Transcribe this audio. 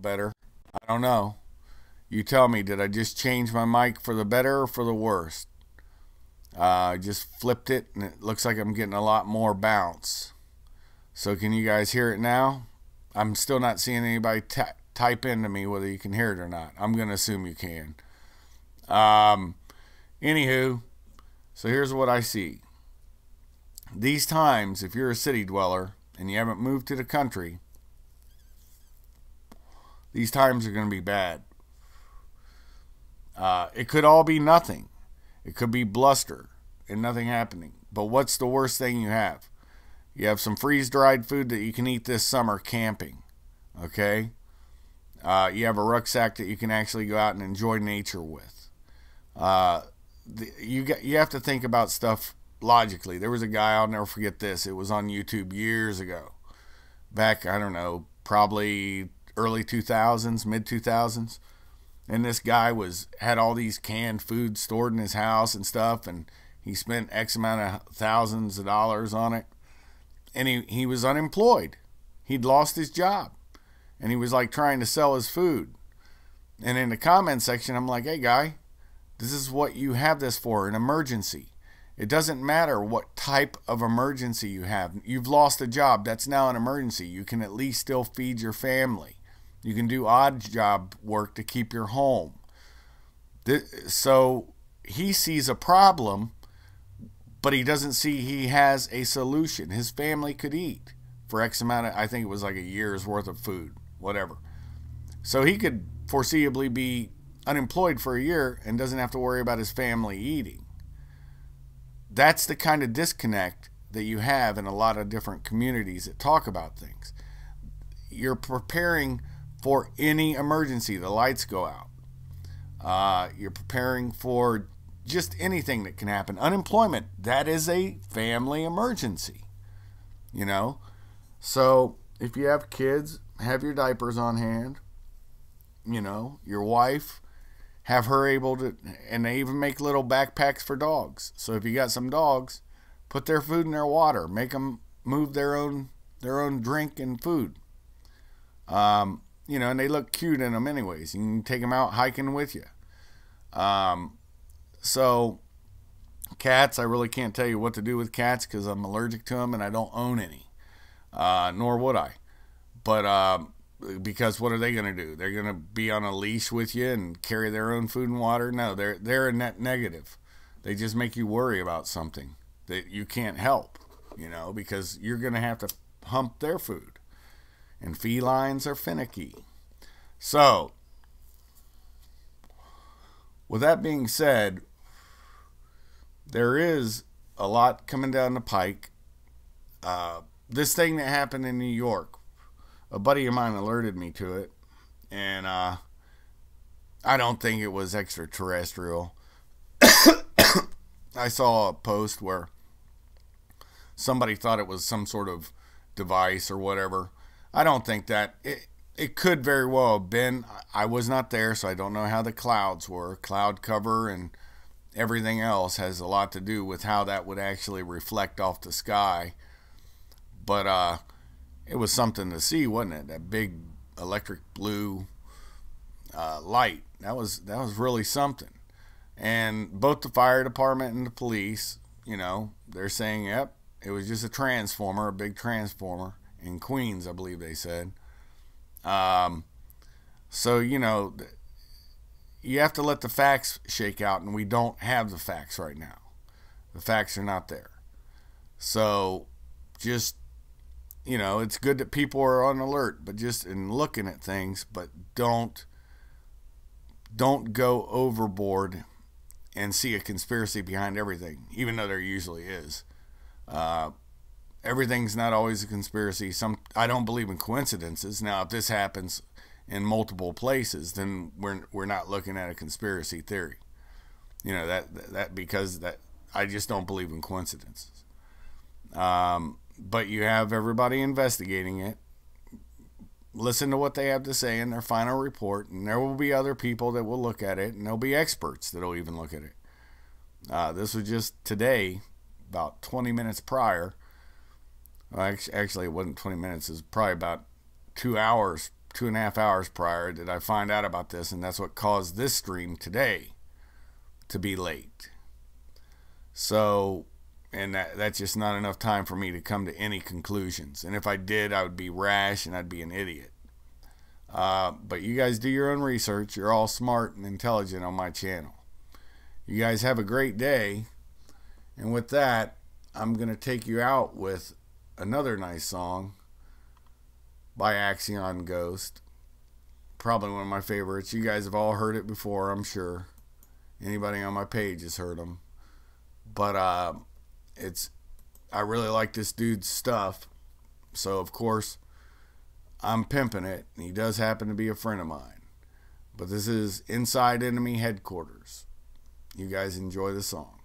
better. I don't know. You tell me, did I just change my mic for the better or for the worse? I just flipped it and it looks like I'm getting a lot more bounce. So can you guys hear it now? I'm still not seeing anybody type into me whether you can hear it or not. I'm going to assume you can. Anywho, so here's what I see. These times, if you're a city dweller and you haven't moved to the country, these times are going to be bad. It could all be nothing. It could be bluster and nothing happening. But what's the worst thing you have? You have some freeze-dried food that you can eat this summer camping. Okay? You have a rucksack that you can actually go out and enjoy nature with. You have to think about stuff logically. There was a guy, I'll never forget this. It was on YouTube years ago. Back, I don't know, probably early 2000s, mid 2000s. And this guy had all these canned foods stored in his house and stuff, and he spent X amount of thousands of dollars on it. And he was unemployed. He'd lost his job. And he was like trying to sell his food. And in the comment section, I'm like, hey guy, this is what you have this for, an emergency. It doesn't matter what type of emergency you have. You've lost a job. That's now an emergency. You can at least still feed your family. You can do odd job work to keep your home. So he sees a problem, but he doesn't see he has a solution. His family could eat for X amount of, I think it was like a year's worth of food, whatever. So he could foreseeably be unemployed for a year and doesn't have to worry about his family eating. That's the kind of disconnect that you have in a lot of different communities that talk about things. You're preparing for any emergency. The lights go out. You're preparing for just anything that can happen. Unemployment, that is a family emergency. You know? So if you have kids, have your diapers on hand. You know, your wife, have her able to, and they even make little backpacks for dogs. So if you got some dogs, put their food in their water. Make them move their own drink and food. You know, and they look cute in them anyways. You can take them out hiking with you. So cats, I really can't tell you what to do with cats because I'm allergic to them and I don't own any. Nor would I. But because what are they going to do? They're going to be on a leash with you and carry their own food and water? No, they're a net negative. They just make you worry about something that you can't help, you know, because you're going to have to hump their food. And felines are finicky. So, with that being said, there is a lot coming down the pike. This thing that happened in New York, a buddy of mine alerted me to it, and I don't think it was extraterrestrial. I saw a post where somebody thought it was some sort of device or whatever. I don't think that. It could very well have been. I was not there, so I don't know how the clouds were. Cloud cover and everything else has a lot to do with how that would actually reflect off the sky. But it was something to see, wasn't it? That big electric blue light. That was really something. And both the fire department and the police, you know, they're saying, yep, it was just a transformer, a big transformer in Queens, I believe they said. So, you know, you have to let the facts shake out, and we don't have the facts right now. The facts are not there. So just, you know, it's good that people are on alert, but just in looking at things, but don't go overboard and see a conspiracy behind everything, even though there usually is. Everything's not always a conspiracy. I don't believe in coincidences. Now, if this happens in multiple places, then we're not looking at a conspiracy theory. You know, that because I just don't believe in coincidences. But you have everybody investigating it. Listen to what they have to say in their final report, and there will be other people that will look at it, and there'll be experts that will even look at it. This was just today, about 20 minutes prior. Well, actually, it wasn't 20 minutes. It was probably about 2 hours 2.5 hours prior did I find out about this, and that's what caused this stream today to be late. So, and that's just not enough time for me to come to any conclusions. And if I did, I would be rash and I'd be an idiot. But you guys do your own research. You're all smart and intelligent on my channel. You guys have a great day. And with that, I'm going to take you out with another nice song by Axion Ghost. Probably one of my favorites. You guys have all heard it before, I'm sure. Anybody on my page has heard them. But I really like this dude's stuff. So, of course, I'm pimping it. And he does happen to be a friend of mine. But this is Inside Enemy Headquarters. You guys enjoy the song.